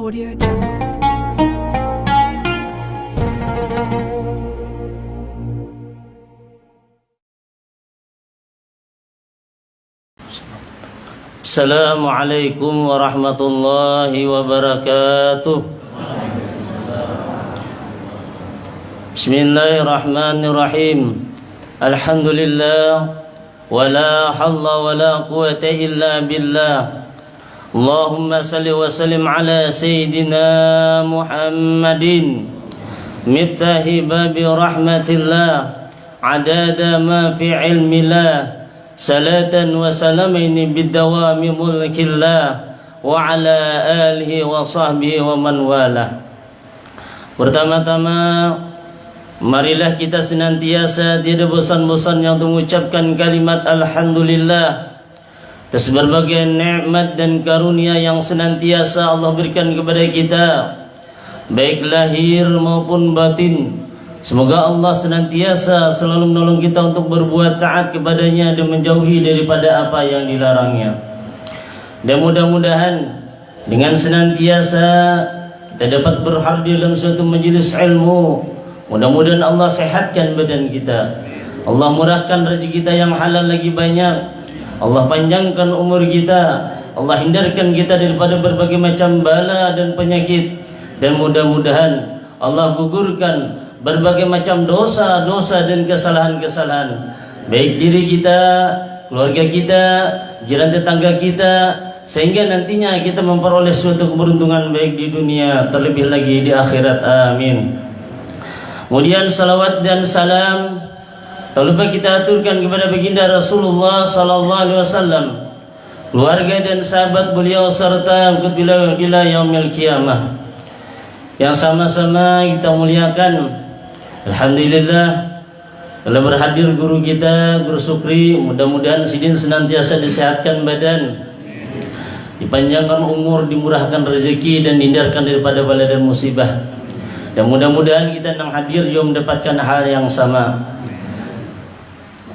Audio Jungle. Assalamualaikum warahmatullahi wabarakatuh. Bismillahirrahmanirrahim. Alhamdulillah, wala hawla wala quwwata illa billah. Allahumma salli wa sallim ala sayyidina Muhammadin miftahi babi rahmatillah, adada ma fi ilmillah, salatan wa salamaini bidawami mulkillah wa ala alihi wa sahbihi wa man wala. Pertama-tama, marilah kita senantiasa tiada bosan-bosannya untuk mengucapkan kalimat alhamdulillah atas berbagai nikmat dan karunia yang senantiasa Allah berikan kepada kita, baik lahir maupun batin. Semoga Allah senantiasa selalu menolong kita untuk berbuat taat kepadanya dan menjauhi daripada apa yang dilarangnya. Dan mudah-mudahan dengan senantiasa kita dapat berhadir dalam suatu majelis ilmu. Mudah-mudahan Allah sehatkan badan kita, Allah murahkan rezeki kita yang halal lagi banyak, Allah panjangkan umur kita, Allah hindarkan kita daripada berbagai macam bala dan penyakit, dan mudah-mudahan Allah gugurkan berbagai macam dosa-dosa dan kesalahan-kesalahan, baik diri kita, keluarga kita, jiran tetangga kita, sehingga nantinya kita memperoleh suatu keberuntungan baik di dunia, terlebih lagi di akhirat. Amin. Kemudian salawat dan salam tak lupa kita aturkan kepada baginda Rasulullah sallallahu alaihi wasallam, keluarga dan sahabat beliau serta ikut beliau ila yaumil qiyamah, yang sama-sama kita muliakan. Alhamdulillah telah berhadir guru kita, Guru Sukri. Mudah-mudahan sidin senantiasa disehatkan badan, dipanjangkan umur, dimurahkan rezeki, dan dihindarkan daripada bala dan musibah. Dan mudah-mudahan kita yang hadir juga mendapatkan hal yang sama.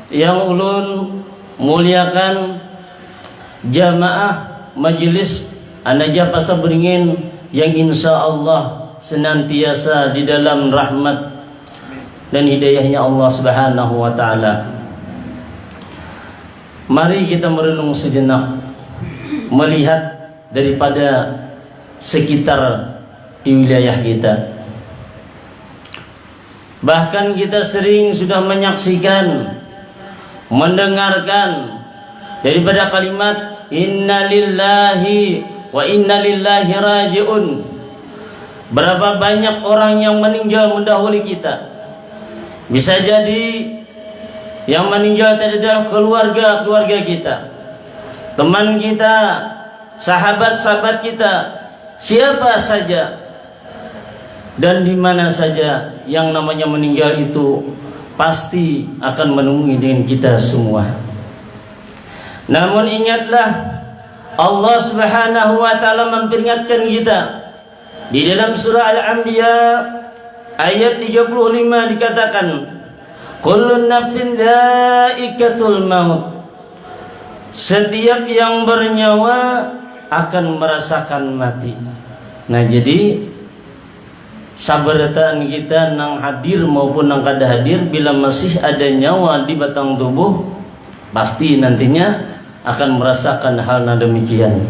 Yang ulun muliakan jamaah majelis An-Najah Pasar Beringin yang insya Allah senantiasa di dalam rahmat dan hidayahnya Allah Subhanahu wa ta'ala. Mari kita merenung sejenak, melihat daripada sekitar di wilayah kita. Bahkan kita sering sudah menyaksikan, mendengarkan daripada kalimat inna lillahi wa inna lillahi raji'un. Berapa banyak orang yang meninggal mendahului kita. Bisa jadi yang meninggal tadi adalah keluarga kita, teman kita, sahabat-sahabat kita, siapa saja dan di mana saja yang namanya meninggal itu pasti akan menemui dengan kita semua. Namun ingatlah, Allah Subhanahu wa ta'ala memperingatkan kita di dalam surah Al-Anbiya ayat 35 dikatakan, kullun nafsin dha'iqatul maut, setiap yang bernyawa akan merasakan mati. Nah, jadi sabarataan kita nang hadir maupun nang kada hadir, bila masih ada nyawa di batang tubuh, pasti nantinya akan merasakan hal demikian.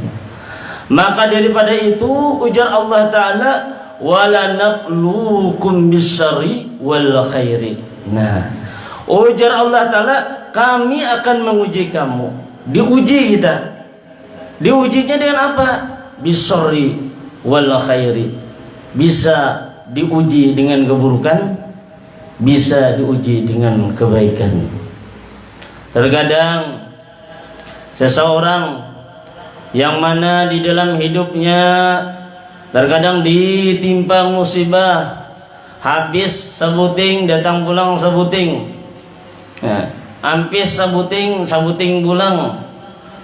Maka daripada itu ujar Allah Ta'ala, wala nabluukum bisyarri wal khairi. Nah, ujar Allah Ta'ala, kami akan menguji kamu. Diuji kita. Diujinya dengan apa? Bisyarri wal khairi. Bisa diuji dengan keburukan, bisa diuji dengan kebaikan. Terkadang seseorang yang mana di dalam hidupnya terkadang ditimpa musibah, habis sebuting, datang pulang sebuting, ampis sebuting, sabuting pulang,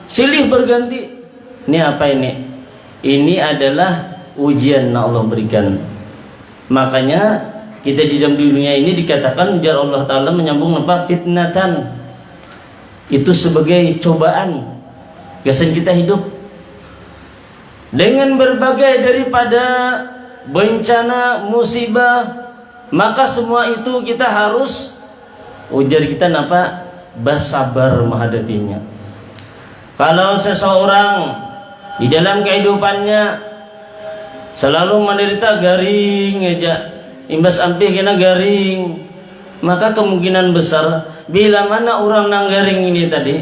silih berganti. Ini apa ini? Ini adalah ujian yang Allah berikan. Makanya kita di dalam dunia ini dikatakan ujar Allah Ta'ala menyambung apa? Fitnatan. Itu sebagai cobaan. Kesan kita hidup dengan berbagai daripada bencana, musibah, maka semua itu kita harus ujar kita apa? Bersabar menghadapinya. Kalau seseorang di dalam kehidupannya selalu menderita garing aja, imbas ampih kena garing, maka kemungkinan besar bila mana orang nang garing ini tadi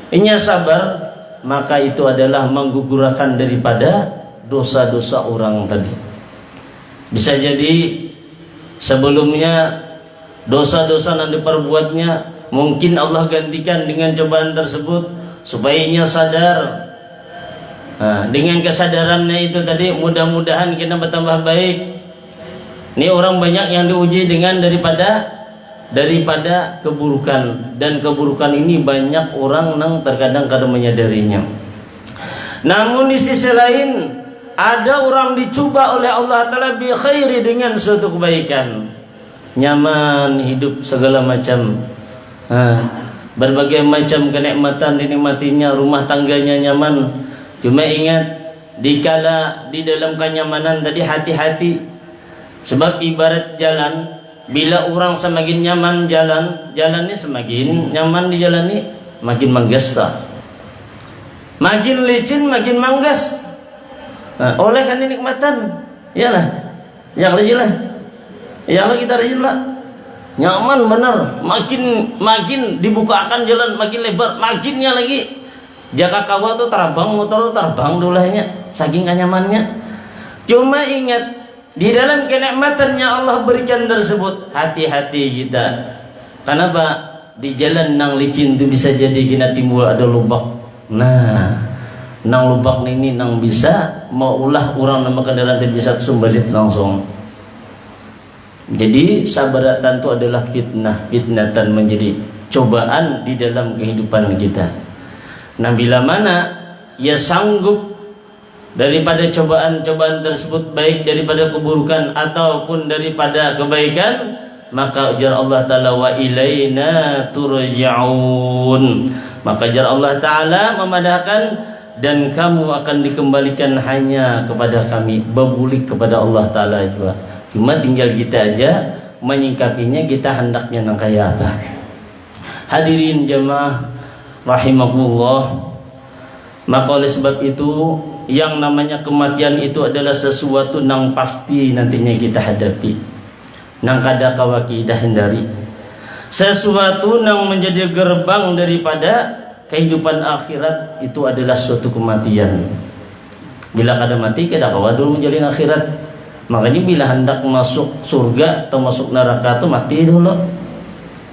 inya sabar, maka itu adalah menggugurkan daripada dosa-dosa orang tadi. Bisa jadi sebelumnya dosa-dosa yang diperbuatnya mungkin Allah gantikan dengan cobaan tersebut supaya ia sadar. Nah, dengan kesadarannya itu tadi mudah-mudahan kita bertambah baik. Ini orang banyak yang diuji dengan daripada keburukan, dan keburukan ini banyak orang yang terkadang menyadarinya. Namun di sisi lain ada orang dicoba oleh Allah Ta'ala bi khairi dengan suatu kebaikan, nyaman hidup segala macam, berbagai macam kenikmatan dinikmatinya, rumah tangganya nyaman. Cuma ingat dikala di dalam kenyamanan tadi hati-hati, sebab ibarat jalan. Bila orang semakin nyaman jalannya semakin nyaman dijalani, makin manggasta. Makin licin makin manggas. Nah, oleh kan nikmatan, iyalah. Yang rajinlah. Iyalah kita rajinlah. Nyaman benar, makin dibukakan jalan makin lebar, makinnya lagi. Jaka kawa tuh terbang, motor terbang dulahnya, saking nyamannya. Cuma ingat di dalam kenikmatan yang Allah berikan tersebut, hati-hati kita. Kenapa? Di jalan nang licin itu bisa jadi kita timbul ada lubak. Nah, nang lubak ini nang bisa mau ulah orang nama kendaraan itu bisa sumbalit langsung. Jadi sabaratan itu adalah fitnatan menjadi cobaan di dalam kehidupan kita. Nah, bila mana ia sanggup daripada cobaan-cobaan tersebut, baik daripada keburukan ataupun daripada kebaikan, maka ujar Allah Ta'ala wa ilaina turja'un, maka ujar Allah Ta'ala memadahkan dan kamu akan dikembalikan hanya kepada kami, berbulik kepada Allah Ta'ala juga. Cuma tinggal kita aja menyingkapinya, kita hendaknya nang kaya apa. Hadirin jemaah rahimakumullah, maka oleh sebab itu yang namanya kematian itu adalah sesuatu yang pasti nantinya kita hadapi, nang kada kawaki dah hindari, sesuatu yang menjadi gerbang daripada kehidupan akhirat. Itu adalah suatu kematian. Bila kada mati kada kawa dulu menjalin akhirat. Makanya bila hendak masuk surga atau masuk neraka itu mati dulu.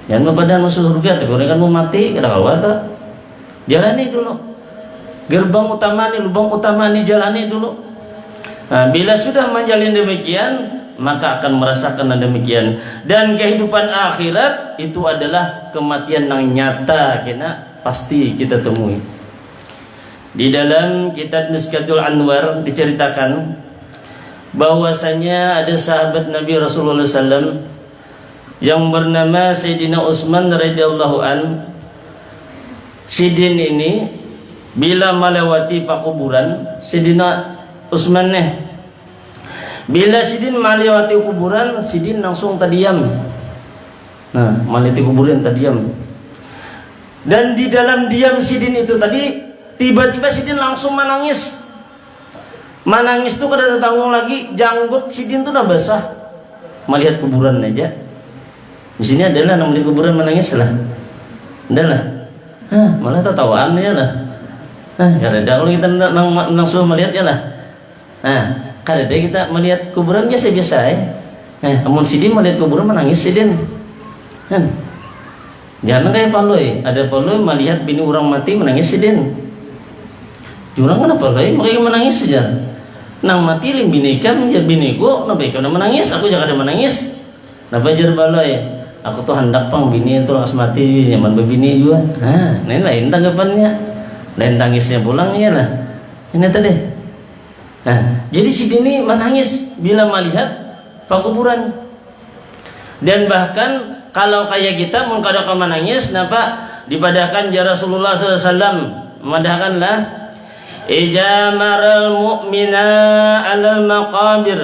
Jangan pada masuk surga tapi orang kan mau mati kada kawa tuh, jalani dulu. Gerbang utama ini, lubang utama ini jalani dulu. Nah, bila sudah menjalin demikian, maka akan merasakan demikian. Dan kehidupan akhirat itu adalah kematian yang nyata, kena pasti kita temui. Di dalam kitab Miskatul Anwar diceritakan bahwasanya ada sahabat Nabi Rasulullah SAW yang bernama Sayyidina Utsman radhiyallahu an. Sidin ini bila melewati pakuburan Sidina Utsman bila Sidin melewati kuburan, Sidin langsung terdiam. Nah, melewati kuburan terdiam. Dan di dalam diam Sidin itu tadi, tiba-tiba Sidin langsung menangis. Menangis itu kada tertanggung lagi, janggut Sidin itu udah basah. Melihat kuburan aja. Di sini adalah melihat kuburan menangis lah. Adalah. Malah tertawaan ya lah. Karena kalau kita langsung melihat ya lah. Karena kita melihat kuburan biasa-biasa amun Sidin melihat kuburan menangis Sidin. Jangan kayak Paloi. Ada Paloi melihat bini orang mati menangis Sidin. Jurang kan Paloi makanya menangis saja. Nang mati lim bini kan menjadi biniku, nabi kau menangis, aku jangan ada menangis. Napa jar Paloi? Aku tuh hendak pang bini itu langsung mati nyaman berbini juga. Ini lain tanggapannya. Dan tangisnya pulang ya lah. Ini tadi. Jadi Sidin ini menangis bila melihat pakuburan. Dan bahkan kalau kayak kita mengkadakan menangis, kenapa dipadahkan ya Rasulullah SAW memadahkanlah ijamaral mu'mina 'alal maqabir,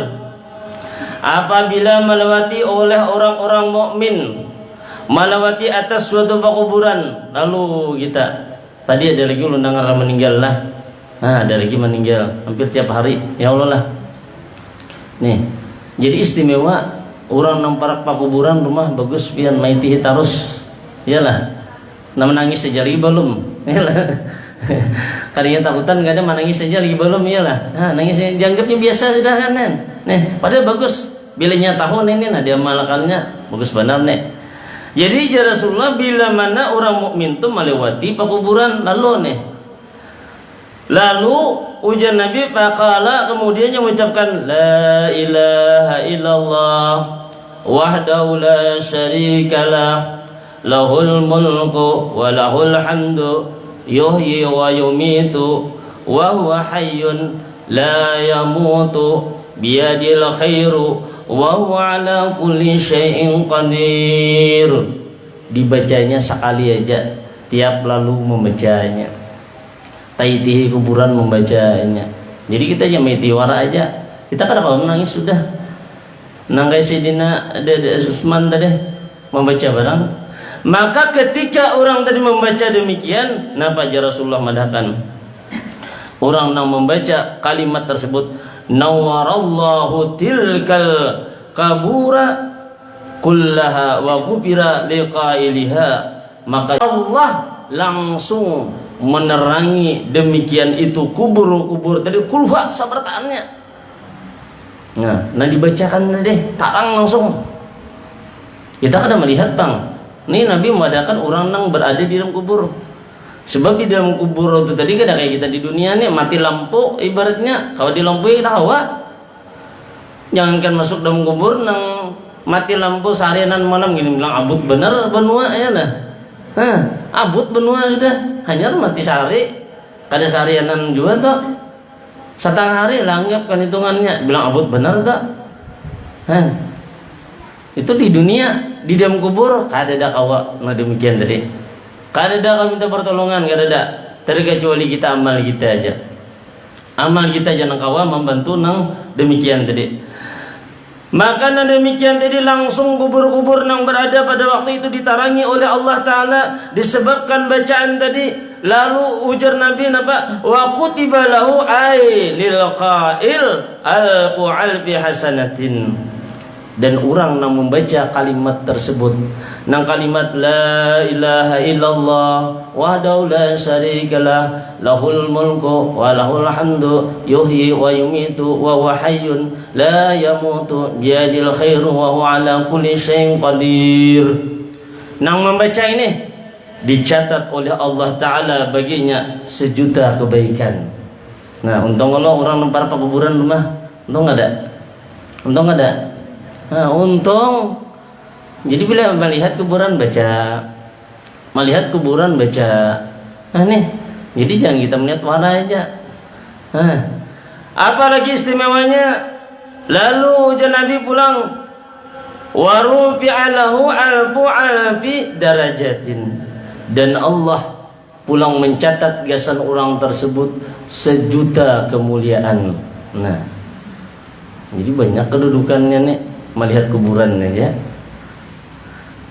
apabila melewati oleh orang-orang mukmin melewati atas suatu kuburan. Lalu kita tadi ada lagi undangan orang meninggal lah. Nah, ada lagi meninggal hampir tiap hari. Ya Allah lah. Nih, jadi istimewa orang nang parak kuburan rumah bagus pian maiti tarus. Iyalah. Nah menangis saja lagi belum. Iyalah. Kalian takutan gak ada menangis saja lagi belum. Iyalah. Nah, nangis dianggapnya biasa sudah kan. Nih, padahal bagus. Bilanya tahun ini nah dia malakannya bagus benar nih. Jadi ya Rasulullah, bila mana orang mukmin itu melewati kuburan lalu nih. Lalu ujar Nabi faqala, kemudian mengucapkan la ilaha illallah wahdahu la syarikalah lahul mulku wa lahul hamdu yuhyi wa yumitu wa huwa hayyun la yamutu biyadil khairu wa huwa ala kulli syai'in qadir. Dibacanya sekali aja tiap lalu membacanya. Taitihi kuburan membacanya. Jadi kita aja metiwara aja. Kita kan kalau menangis sudah. Nangkai Sidina Usman tadi membaca barang. Maka ketika orang tadi membaca demikian, napa aja Rasulullah madahkan orang yang membaca kalimat tersebut, nawwarallahu tilkal kabura kullaha wa ghufira liqailiha, maka Allah langsung menerangi demikian itu kubur-kubur tadi kulfa sabartaannya. Nah dibacakan tadi tarang langsung. Kita kada melihat bang, ini Nabi mengadakan orang yang berada di dalam kubur. Sebab di dalam kubur itu tadi kada kayak kita di dunia nih mati lampu ibaratnya. Kalau di lampu kita hawa. Jangankan masuk dalam kubur nang mati lampu seharianan malam gini bilang abut bener benua ya lah. Abut benua sudah. Hanya mati sehari. Kada seharianan juga tuh. Setengah hari langgap kan hitungannya. Bilang abut bener tak? Itu di dunia, di dalam kubur kada ada kawa. Nah demikian tadi. Kada ada kami minta pertolongan, kada ada. Terkecuali kita amal kita aja. Amal kita jangan kawa membantu nang demikian tadi. Maka nang demikian tadi langsung kubur-kubur nang berada pada waktu itu ditarangi oleh Allah Ta'ala disebabkan bacaan tadi. Lalu ujar Nabi napa? Wa kutiba lahu ay lil qail al-qu'al bi hasanatin. Dan orang yang membaca kalimat tersebut, nang kalimat la ilaha illallah wahdahu la syarikalah lahul mulku wa lahul hamdu yuhyi wa yumitu wa huwa hayyun la yamutu biyadil khairu wa huwa ala kulli syai'in qadir. Nang membaca ini dicatat oleh Allah Ta'ala baginya 1 juta kebaikan. Nah untung kalau orang nempar kuburan rumah, untung ada. Untung ada. Nah, untung. Jadi bila melihat kuburan baca, melihat kuburan baca. Nah nih, jadi jangan kita melihat warna aja. Nah, apalagi istimewanya. Lalu Nabi pulang, warufi'alahu alfi darajatin, dan Allah pulang mencatat gasan orang tersebut 1 juta kemuliaan. Nah, jadi banyak kedudukannya nih. Melihat kuburan aja.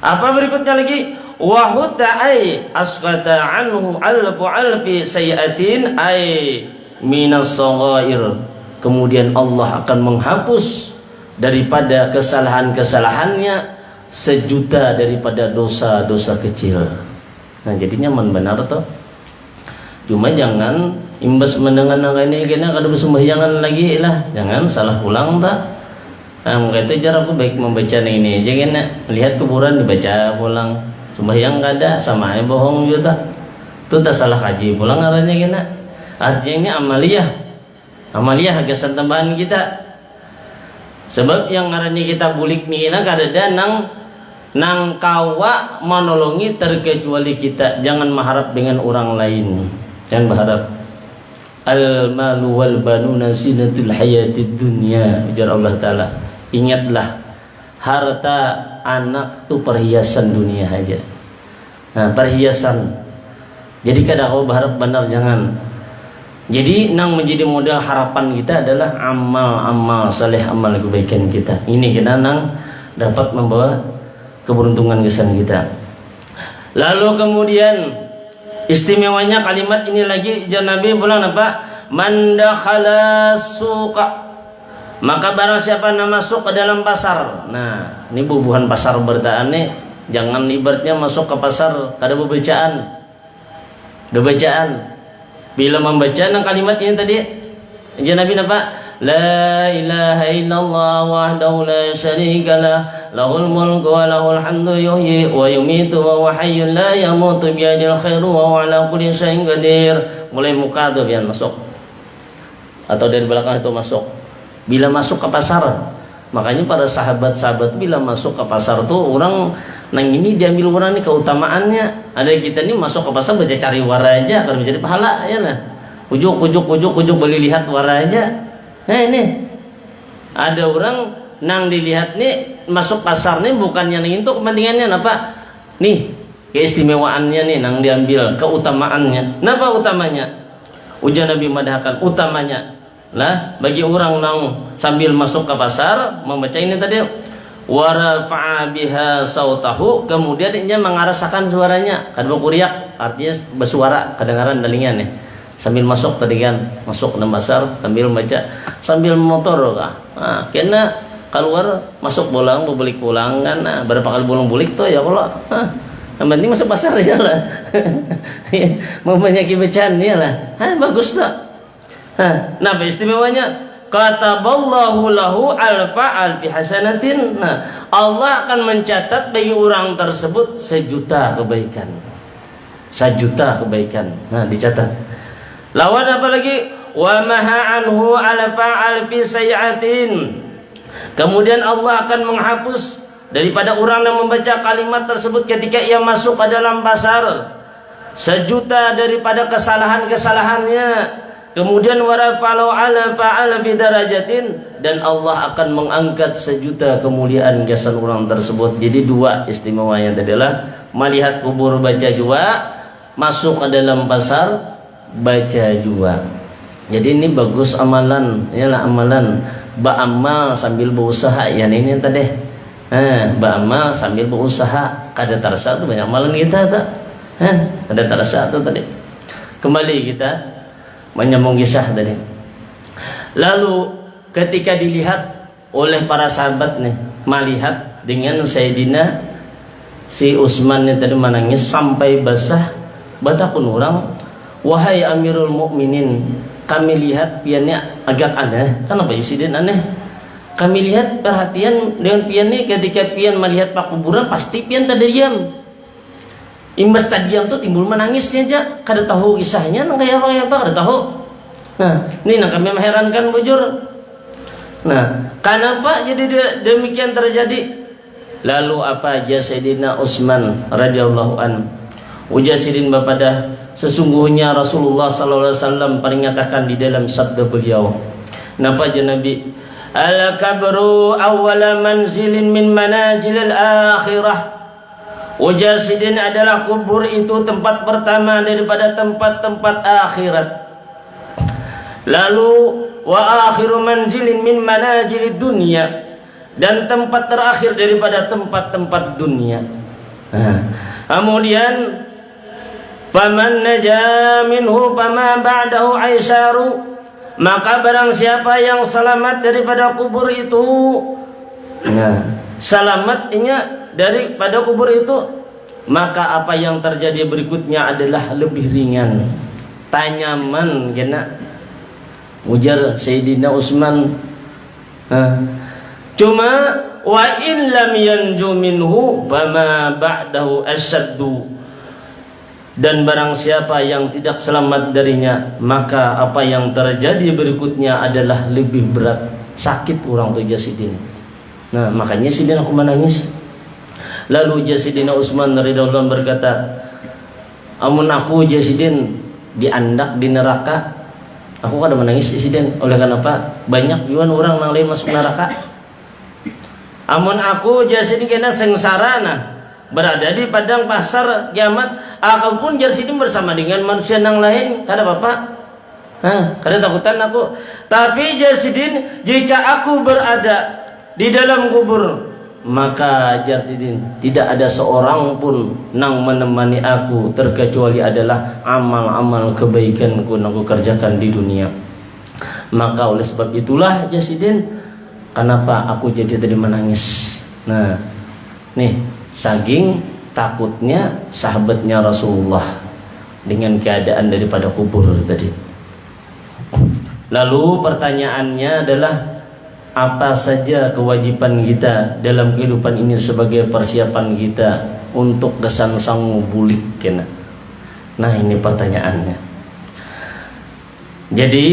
Apa berikutnya lagi? Wa hutta ay asqata anhu alfi sayiatin ay minas saghair. Kemudian Allah akan menghapus daripada kesalahan-kesalahannya 1 juta daripada dosa-dosa kecil. Nah jadinya benar toh. Cuma jangan imbas mendengar ini kena kada bersembahyangan lagi lah. Jangan salah pulang tak. Nah, itu cara aku baik membaca ini aja kan, lihat kuburan dibaca pulang, sembahyang kada sama aja bohong juga. Itu tak salah kaji pulang arahnya kan. Artinya ini amaliyah kesan tambahan kita. Sebab yang arahnya kita bulik nih kada ada nang kawa menolongi terkecuali kita. Jangan mengharap dengan orang lain. Jangan berharap. Al-malu wal banuna zinatul hayatid dunya, ujar Allah Ta'ala. Ingatlah, harta anak itu perhiasan dunia aja. Nah, perhiasan. Jadi kadang kau berharap benar jangan. Jadi nang menjadi modal harapan kita adalah amal-amal saleh, amal kebaikan kita. Ini kita nang dapat membawa keberuntungan kesan kita. Lalu kemudian istimewanya kalimat ini lagi, Nabi bilang apa? Man dakhala suqa, maka barang siapa yang masuk ke dalam pasar. Nah, ini bubuhan pasar bertaan nih. Jangan ibaratnya masuk ke pasar kada bebacaan. Bila membaca kalimat ini tadi, Nabi apa? La ilaha illallah wahdahu la syarika lah, lahul mulku wa lahul hamdu yuhyi wa yumitu wa huwa hayyun la yamutu biyadil khairu wa huwa ala kulli syai'in qadir. Mulai muka tuh biar masuk. Atau dari belakang itu masuk. Bila masuk ke pasar, makanya para sahabat-sahabat bila masuk ke pasar tuh orang nang ini diambil orang ini keutamaannya. Ada kita ini masuk ke pasar baca cari wara aja kalau menjadi pahala ya nah. Ujuk beli lihat wara aja. Nah ini ada orang nang dilihat nih masuk pasar nih bukannya nih itu kepentingannya apa? Nih keistimewaannya nih nang diambil keutamaannya. Napa utamanya? Ujian Nabi madahkan utamanya. Lah bagi orang nang sambil masuk ke pasar membaca ini tadi warafa'a biha sautahu, kemudian dia mengarasakan suaranya kadang kuriak artinya bersuara kedengaran dalingan nih sambil masuk tadi kan masuk ke pasar sambil baca sambil motor kah kena keluar masuk bolang balik pulang kan berapa kali bolang bulik tuh ya kalau yang penting masuk pasar aja lah mau banyak bacaan ya lah bagus tuh. Nah istimewanya kataballahu lahu alfi hasanatin. Nah, Allah akan mencatat bagi orang tersebut 1.000.000 kebaikan. 1.000.000 kebaikan. Nah, dicatat. Lawan apa lagi? Wa maha anhu alfi sayiatin. Kemudian Allah akan menghapus daripada orang yang membaca kalimat tersebut ketika ia masuk ke dalam pasar 1.000.000 daripada kesalahan-kesalahannya. Kemudian warafa'alu ala fa'ala bidarajatin, dan Allah akan mengangkat 1.000.000 kemuliaan jasad orang tersebut. Jadi dua istimewanya adalah melihat kubur baca juga, masuk ke dalam pasar baca juga. Jadi ini bagus amalan, inilah amalan ba'amal sambil berusaha ya ini tadi. Ba'amal sambil berusaha kada terasa itu banyak amalan kita tak? Kada terasa itu tadi. Kembali kita menyambung kisah tadi. Lalu ketika dilihat oleh para sahabat nih, melihat dengan Sayyidina si Utsman yang tadi menangis sampai basah batakun orang, wahai Amirul Mukminin, kami lihat piannya agak aneh. Kenapa insiden aneh? Kami lihat perhatian dengan pian nih ketika pian melihat pak kuburan pasti pian tak diam. Imbas tadiam tuh timbul menangisnya aja, kada tahu kisahnya nang kayak apa kada tahu. Nah, ini nang kami mengherankan bujur. Nah, kenapa jadi demikian terjadi? Lalu apa aja Sayyidina Utsman radhiyallahu an? Ujar Sidin bapada sesungguhnya Rasulullah sallallahu alaihi wasallam peringatkan di dalam sabda beliau. Napa aja Nabi? Al-kabru awwala manzilin min manazilil akhirah. Ujar Sidin adalah kubur itu tempat pertama daripada tempat-tempat akhirat. Lalu wa akhiru manzilin min manajilid dunya, dan tempat terakhir daripada tempat-tempat dunia. Kemudian faman naja minhu fama ba'dahu aisaru, maka barang siapa yang selamat daripada kubur itu, selamatnya daripada kubur itu, maka apa yang terjadi berikutnya adalah lebih ringan, tanyaman kena. Ujar Sayyidina Utsman, cuma wa in lam yanju minhu fama ba'dahu asyaddu, dan barang siapa yang tidak selamat darinya, maka apa yang terjadi berikutnya adalah lebih berat, sakit orang tuh Sidin. Nah makanya Sidin aku menangis. Lalu Sayyidina Utsman radhiyallahu anhu berkata, amun aku Sidin diandak di neraka, aku kada menangis Sidin. Oleh kenapa? Banyak juga orang nang lain masuk neraka. Amun aku Sidin kena sengsara nah berada di padang pasar kiamat, aku pun Sidin bersama dengan manusia yang lain, kada apa-apa. Karena takutan aku. Tapi Jasidin, jika aku berada di dalam kubur, maka Jasidin tidak ada seorang pun nang menemani aku terkecuali adalah amal-amal kebaikanku yang aku kerjakan di dunia. Maka oleh sebab itulah Jasidin, kenapa aku jadi tadi menangis. Nah, nih saking takutnya sahabatnya Rasulullah dengan keadaan daripada kubur tadi. Lalu pertanyaannya adalah, apa saja kewajiban kita dalam kehidupan ini sebagai persiapan kita untuk kesan sang bulik kena. Nah, ini pertanyaannya. Jadi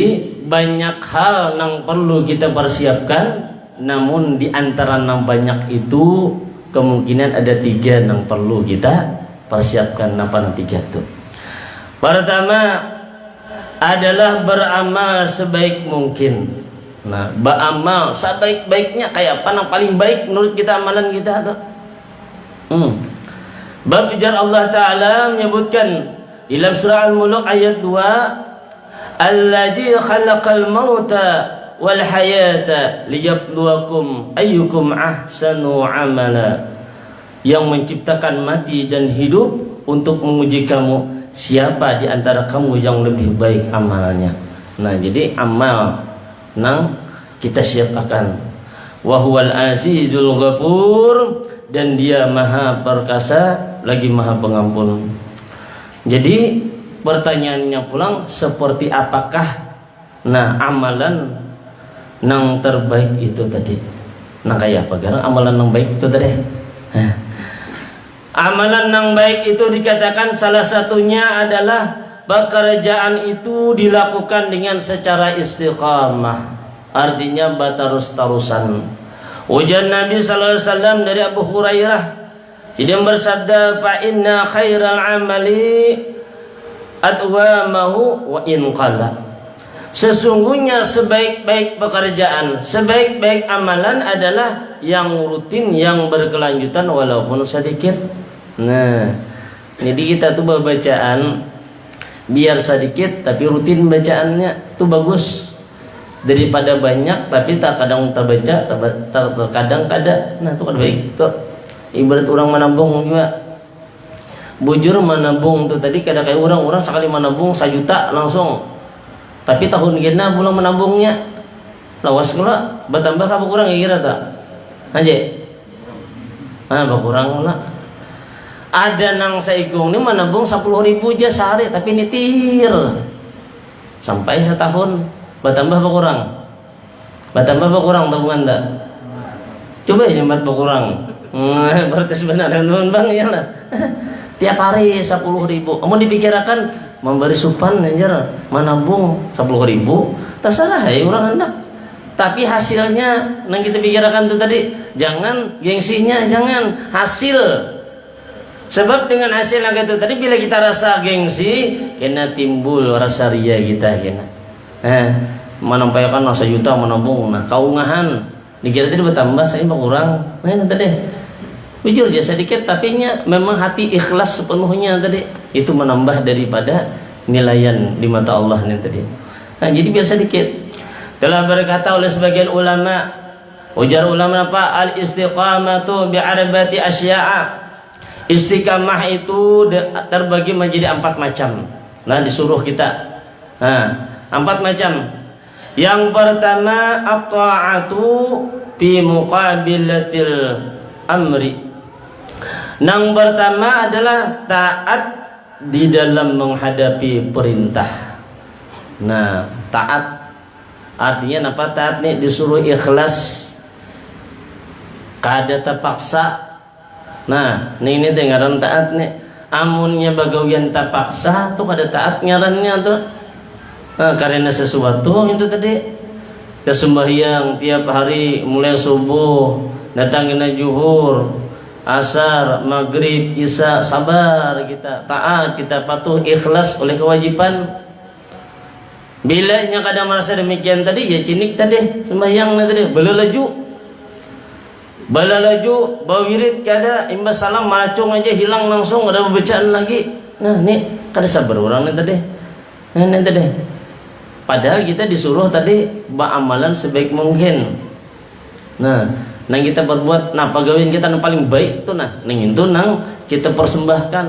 banyak hal yang perlu kita persiapkan, namun di antara yang banyak itu kemungkinan ada 3 yang perlu kita persiapkan. Apa yang 3 itu? Pertama adalah beramal sebaik mungkin. Nah, beramal sebaik-baiknya kayak apa yang paling baik menurut kita amalan kita tuh. Bab ujar Allah Ta'ala menyebutkan dalam surah Al-Mulk ayat 2, Alladzi khalaqal mauta wal hayata liyabluwakum ayyukum ahsanu amala. Yang menciptakan mati dan hidup untuk menguji kamu, siapa di antara kamu yang lebih baik amalnya. Nah, jadi amal nang kita siapkan. Wa huwal azizul ghafur, dan dia maha perkasa lagi maha pengampun. Jadi pertanyaannya pulang, seperti apakah amalan nang terbaik itu tadi? Nah, kayak apa garang amalan nang baik itu tadi? Amalan yang baik itu dikatakan salah satunya adalah pekerjaan itu dilakukan dengan secara istiqamah. Artinya terus-terusan. Ujar Nabi sallallahu alaihi wasallam dari Abu Hurairah, dia bersabda, "Fa inna khairal amali adwamahu wa in qalla." Sesungguhnya sebaik-baik pekerjaan, sebaik-baik amalan adalah yang rutin, yang berkelanjutan walaupun sedikit. Nah, jadi kita tuh bacaan biar sedikit tapi rutin bacaannya tuh bagus daripada banyak tapi tak kadang tak baca, terkadang kada. Nah, itu kan baik tuh. Ibarat orang menabung juga. Bujur menabung tuh tadi kada kayak orang sekali menabung 1 juta langsung. Tapi tahun gena pulang menabungnya lawas kula bertambah apa kurang kira tak? Aja. Berkurang lah. Ada nang saigung ini menabung 10.000 aja sehari tapi nitir sampai setahun bertambah berkurang tabungan tak? Coba ya mat berkurang. Berarti sebenarnya bang ya lah. Tiap hari 10.000. Mau dipikirkan memberi supan anjir menabung 10.000 terserah ya orang hendak. Tapi hasilnya yang kita pikirkan itu tadi, jangan gengsinya, jangan hasil. Sebab dengan hasil yang itu tadi, bila kita rasa gengsi, kena timbul rasa ria kita kena. Menampaikan 1 juta menabung, nah kaungahan dikira tadi bertambah saya berkurang. Nah tadi jujur aja sedikit, tapi memang hati ikhlas sepenuhnya tadi, itu menambah daripada nilaian di mata Allah ini tadi. Nah, jadi biar sedikit. Telah berkata oleh sebagian ulama, ujar ulama apa? Al-istiqamatu bi'arbati asya'a. Istiqamah itu terbagi menjadi 4 macam. Nah, disuruh kita. Nah, 4 macam. Yang pertama, at-ta'atu fi muqabilatil amri. Yang pertama adalah taat di dalam menghadapi perintah. Nah, taat artinya apa? Taat nih disuruh ikhlas, kada terpaksa. Nah, ini dengaran taat nih. Amunnya bagawian terpaksa tuh kada taat ngarannya tuh. Nah, karena sesuatu itu tadi. Kita sembahyang tiap hari mulai subuh, datangin zuhur, asar, maghrib, isya, sabar kita, taat, kita patuh, ikhlas oleh kewajiban. Bila nya kadang merasa demikian tadi, ya cinik tadi sembahyang tadi, balalaju, bawirid kada, imbas salam malacung aja hilang langsung, ada bacaan lagi. Nah, ini kada sabar orang ini tadi. Nah, ini tadi. Padahal kita disuruh tadi beramalan sebaik mungkin. Nah, nang kita berbuat, nah pegawai kita yang paling baik tuh nah, nang itu nang kita persembahkan.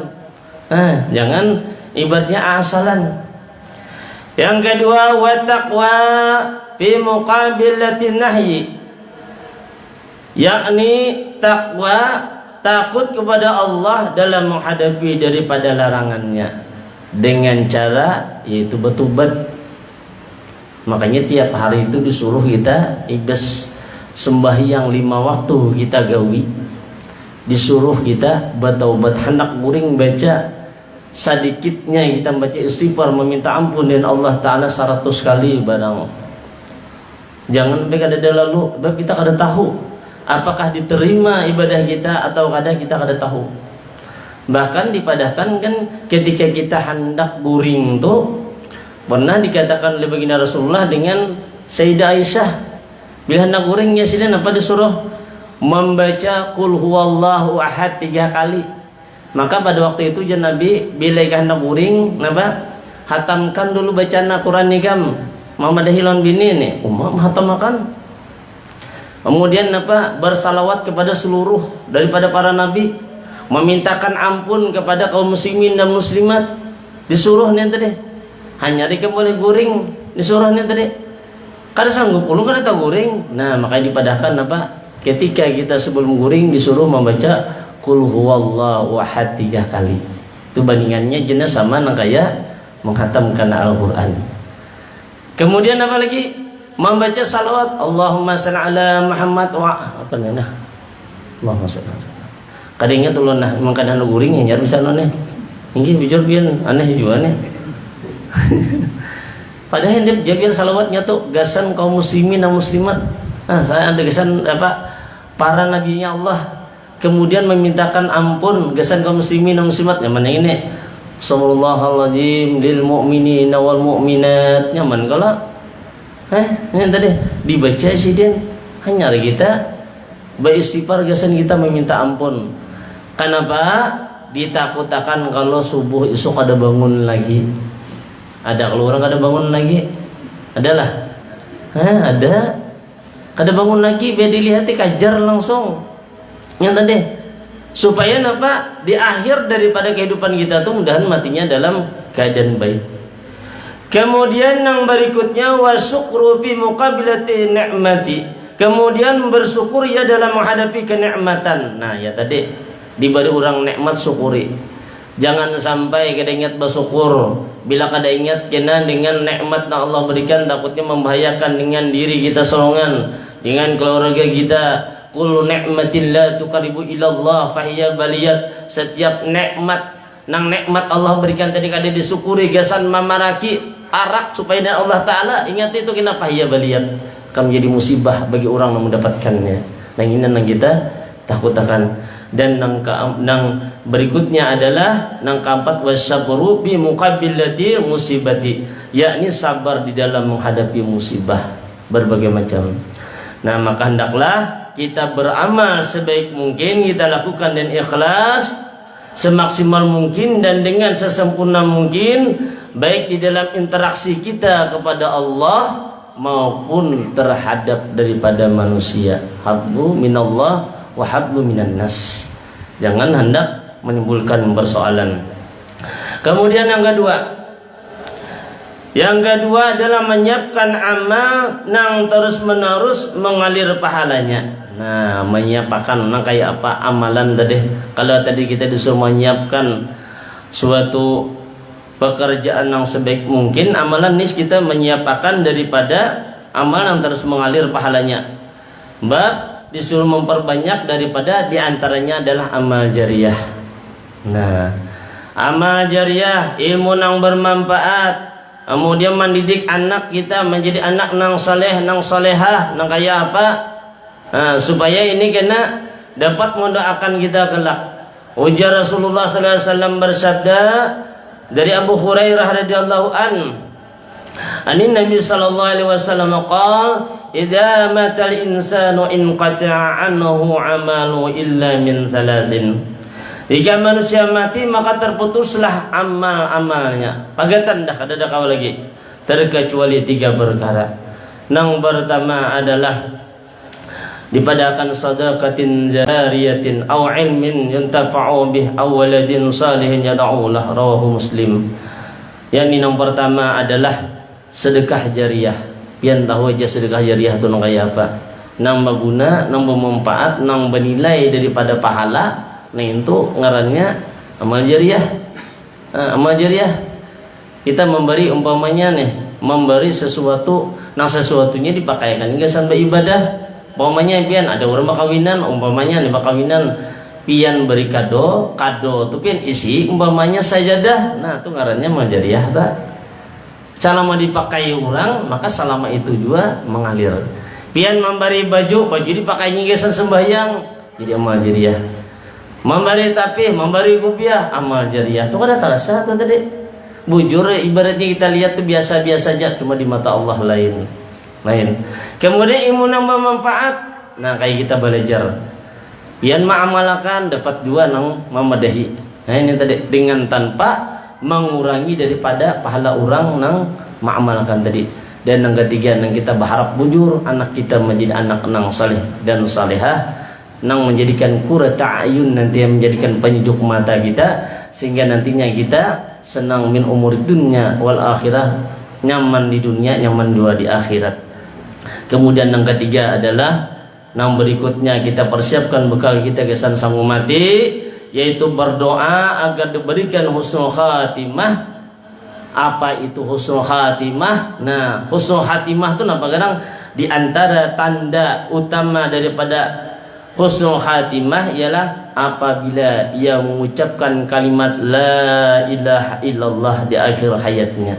Nah, jangan ibaratnya asalan. Yang kedua, wa taqwa fi muqabilatin nahyi. Yakni takwa, takut kepada Allah dalam menghadapi daripada larangannya dengan cara yaitu bertobat. Makanya tiap hari itu disuruh kita ibas sembahyang 5 waktu kita gawi, disuruh kita bertaubat, hendak guring baca sedikitnya kita baca istighfar meminta ampun dan Allah Ta'ala 100 kali barang. Jangan sampai kada lalu, sebab kita kada tahu apakah diterima ibadah kita atau kada kita kada tahu. Bahkan dipadahkan kan ketika kita hendak guring tuh pernah dikatakan oleh baginda Rasulullah dengan Sayyidah Aisyah, bila hendak guringnya sidin apa disuruh membaca qul huwallahu ahad 3 kali. Maka pada waktu itu jan Nabi bila hendak guring napa hatamkan dulu bacaan Al-Qur'an nikam Muhammad Hilon bini nih umam hatamakan. Kemudian apa bersalawat kepada seluruh daripada para nabi, memintakan ampun kepada kaum muslimin dan muslimat, disuruh nih tadi. Hanya mereka boleh guring disuruh nih tadi. Kada sanggup ulun kada tahu guring. Nah, makanya dipadahkan apa? Ketika kita sebelum guring disuruh membaca qul huwallahu ahad 3 kali. Itu bandingannya jenis sama nang kaya menghatamkan Al-Qur'an. Kemudian apa lagi? Membaca salawat Allahumma shalli ala Muhammad wa apa nah. Allahumma shalli. Kada ingat ulun nah memang kada guring nyar bisa none. Inggih bijur pian aneh juga nih. Padahal dia jabian salawatnya tuh gasan kaum muslimin dan muslimat. Nah, saya ada gasan apa para nabinya Allah. Kemudian memintakan ampun gasan kaum muslimin dan muslimat. Yang mana ini? Sallallahu lil mu'minina wal mu'minat. Nyaman kalau ini tadi dibaca sidin hanya kita beristighfar gasan kita meminta ampun. Kenapa? Ditakutakan kalau subuh esok ada bangun lagi. Ada kalau orang kada bangun lagi, adalah, ada, kada bangun lagi, biar dilihati kajar langsung, yang tadi, supaya apa di akhir daripada kehidupan kita tuh mudahan matinya dalam keadaan baik. Kemudian yang berikutnya wasyukru fi muqabilati ni'mati. Kemudian bersyukur ya dalam menghadapi kenikmatan. Nah ya tadi diberi orang nikmat syukuri. Jangan sampai kada ingat bersyukur. Bila kada ingat kena dengan nikmat yang Allah berikan takutnya membahayakan dengan diri kita seorang, dengan keluarga kita. Kullu ni'matin la tuqaribu ilallah fahiya baliyat. Setiap nikmat nang nikmat Allah berikan tadi kada disyukuri gasan mamaraki arak supaya dan Allah Ta'ala ingat itu kena fahiya baliyat akan menjadi musibah bagi orang yang mendapatkannya. Nang ini nang kita takut akan. Dan nang berikutnya adalah nang keempat wasyabru bi muqabilati musibati, yakni sabar di dalam menghadapi musibah berbagai macam. Nah, maka hendaklah kita beramal sebaik mungkin, kita lakukan dan ikhlas semaksimal mungkin dan dengan sesempurna mungkin, baik di dalam interaksi kita kepada Allah maupun terhadap daripada manusia. Hablu minallah wa hablu minan nas. Jangan hendak menimbulkan persoalan. Kemudian yang kedua adalah menyiapkan amal nang terus menerus mengalir pahalanya. Nah, menyiapkan nang kayak apa amalan tadi. Kalau tadi kita disuruh menyiapkan suatu pekerjaan yang sebaik mungkin, amalan ini kita menyiapkan daripada amal yang terus mengalir pahalanya. Mbak disuruh memperbanyak daripada diantaranya adalah amal jariah. Nah, amal jariah ilmu yang bermanfaat, kemudian mendidik anak kita menjadi anak nang saleh nang salehah nang kaya apa, nah, supaya ini kena dapat mendoakan kita kelak. Ujar Rasulullah sallallahu alaihi wasallam bersabda dari Abu Hurairah radhiyallahu Anin Nabi sallallahu alaihi wasallam qala idza matal insanu inqata'a anhu 'amalu illa min thalathin. Jika manusia mati maka terputuslah amal-amalnya. Pagatan dah kada ada kau lagi. terkecuali 3 perkara. Yang pertama adalah dipadakan sadaqatin jariyatin aw ilmin yuntafa'u bih aw waladin salihin yad'u lah, rawahu Muslim. Yang pertama adalah sedekah jariah. Pian tahu aja sedekah jariah itu kayak apa? Nang berguna, nang bermanfaat, nang bernilai daripada pahala. Nah itu ngarannya amal jariah. Amal jariah. Kita memberi umpamanya nih, memberi sesuatu, nang sesuatunya dipakaikan hingga sampai ibadah. Umpamanya pian ada orang bakawinan, umpamanya nih bakawinan pian beri kado tu pian isi umpamanya sajadah. Nah itu ngarannya amal jariah tak. Selama dipakai orang maka selama itu juga mengalir. Pian memberi baju dipakai nyigesan sembahyang jadi amal jariah. Memberi tapih, memberi kopiah amal jariah. Itu kan terasa tuh tadi. Bujur ibaratnya kita lihat tuh biasa-biasa aja, cuma di mata Allah lain. Kemudian ilmu yang bermanfaat. Nah kayak kita belajar pian ma'amalakan dapat 2 nang memadahi. Nah ini tadi dengan tanpa mengurangi daripada pahala orang nang ma'amalakan tadi. Dan yang ketiga nang kita berharap bujur anak kita menjadi anak nang saleh dan salehah, nang menjadikan qurrata ayun, nanti yang menjadikan penyejuk mata kita, sehingga nantinya kita senang min umur dunya wal akhirah, nyaman di dunia, nyaman dua di akhirat. Kemudian yang ketiga adalah yang berikutnya kita persiapkan bekal kita kesan sanggup mati, yaitu berdoa agar diberikan husnul khatimah. Apa itu husnul khatimah? Nah, husnul khatimah itu apa kadang di antara tanda utama daripada husnul khatimah ialah apabila ia mengucapkan kalimat la ilaha illallah di akhir hayatnya.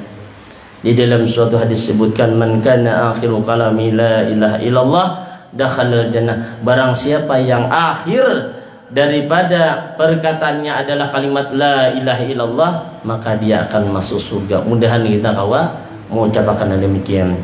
Di dalam suatu hadis sebutkan man kana akhiru kalami la ilaha illallah dakhalal jannah. Barang siapa yang akhir daripada perkataannya adalah kalimat la ilaha illallah, maka dia akan masuk surga. Mudahan kita kawa mengucapkan demikian.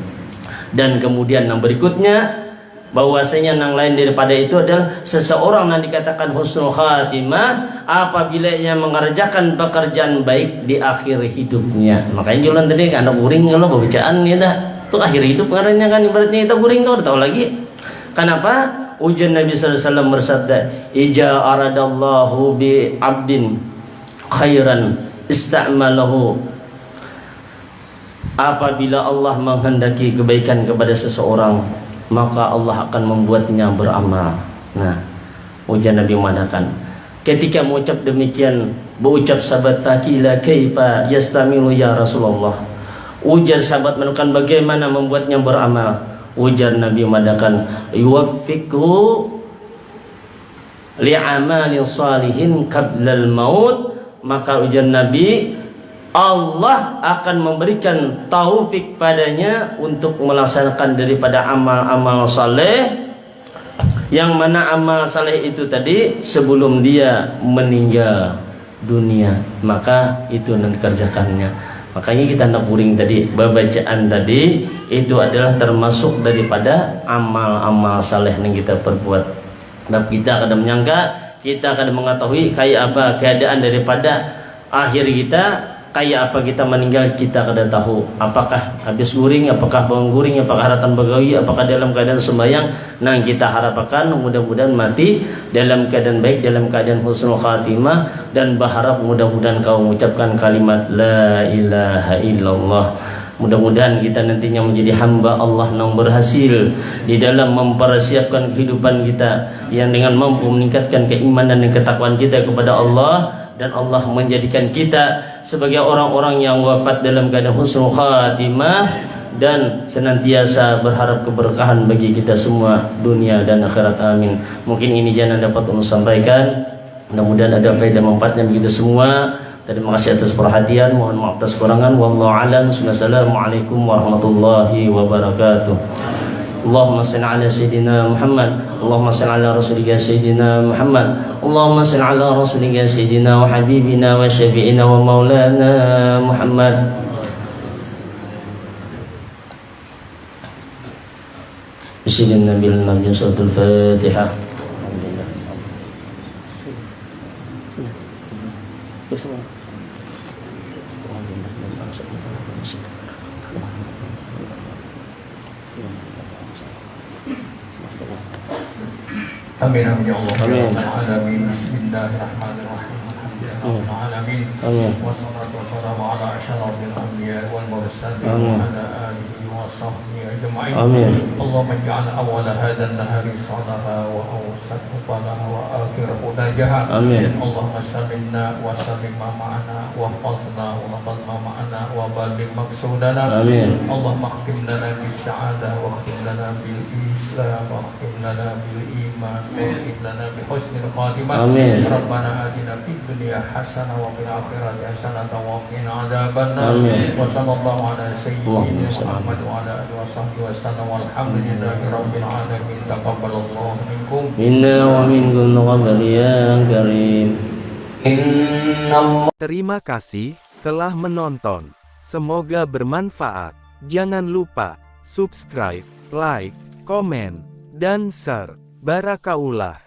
Dan kemudian yang berikutnya bahwasanya yang lain daripada itu adalah seseorang yang dikatakan husnul khatimah apabila ia mengerjakan pekerjaan baik di akhir hidupnya. Makanya jualan tadi kan ada guring kalau pembacaan ya dah. Tuh akhir hidup karena kan ibaratnya kita guring tuh udah tahu lagi. Kenapa? Ujian Nabi sallallahu alaihi wasallam bersabda, "Ija aradallahu bi 'abdin khairan ista'malahu." Apabila Allah menghendaki kebaikan kepada seseorang, maka Allah akan membuatnya beramal. Nah, ujian Nabi mengatakan, ketika mengucap demikian, berucap sahabat fakila kaifa yastamilu ya Rasulullah. Ujar sahabat menekan bagaimana membuatnya beramal. Ujar Nabi mengatakan, yuwaffiqhu li'amalin salihin qablal maut. Maka ujar Nabi, Allah akan memberikan taufik padanya untuk melaksanakan daripada amal-amal saleh, yang mana amal saleh itu tadi sebelum dia meninggal dunia, maka itu yang dikerjakannya. Makanya kita nak kuring tadi, bacaan tadi itu adalah termasuk daripada amal-amal saleh yang kita perbuat. Dan kita kadang menyangka, kita kadang mengetahui kayak apa keadaan daripada akhir kita. Kayak apa kita meninggal kita kada tahu. Apakah habis guring, apakah bangun guring, apakah haratan bagawi, apakah dalam keadaan sembahyang. Nah kita harapkan mudah-mudahan mati dalam keadaan baik, dalam keadaan husnul khatimah, dan berharap mudah-mudahan kau mengucapkan kalimat la ilaha illallah. Mudah-mudahan kita nantinya menjadi hamba Allah yang berhasil di dalam mempersiapkan kehidupan kita, yang dengan mampu meningkatkan keimanan dan ketakwaan kita kepada Allah, dan Allah menjadikan kita sebagai orang-orang yang wafat dalam keadaan husnul khatimah, dan senantiasa berharap keberkahan bagi kita semua dunia dan akhirat. Amin. Mungkin ini jangan dapat untuk sampaikan, mudah-mudahan ada faedah manfaatnya bagi kita semua. Terima kasih atas perhatian, mohon maaf atas kekurangan. Wallahu a'lam. Wassalamualaikum warahmatullahi wabarakatuh. Allahumma salli ala sayyidina Muhammad, Allahumma salli ala rasulika sayyidina Muhammad, Allahumma salli ala rasulika sayyidina wa habibina wa syafi'ina wa maulana Muhammad. Bismillahirrahmanirrahim. Suratul Fatihah. Alhamdulillah. Amin amin ya Allah ya Amin. rabbal alamin. Bismillahirrahmanirrahim. Alhamdulillahirabbil alamin. Amin. Wassalatu wassalamu ala asyrafil anbiya wal mursalin Amin. wa ala alihi wa sahbihi ajma'in. Amin. Allahumma ij'al awwala hadzal nahari salaha wa awsatahu falaha wa akhirahu najaha. Amin. Allahumma sallimna wa sallim ma ma'ana wa hafazna wa hafaz ma ma'ana wa balligh maqsudana. Amin. Allahumma khtim lana bis sa'adah wa khtim lana bil islam wa khtim lana bil iman wa khtim lana bi husnil khatimah. Amin. Rabbana atina fid dunya hasanah wa fil akhirati hasanah wa qina adzabannar. Amin. Wa sallallahu ala sayyidina Allahumma salli. Muhammad wa ala alihi wa sahbihi wa sallam walhamdulillahi rabbil alamin. Taqabbalallahu minkum. Minna wa minkum taqabbal ya karim. Terima kasih telah menonton. Semoga bermanfaat. Jangan lupa subscribe, like, komen, dan share. Barakaullah.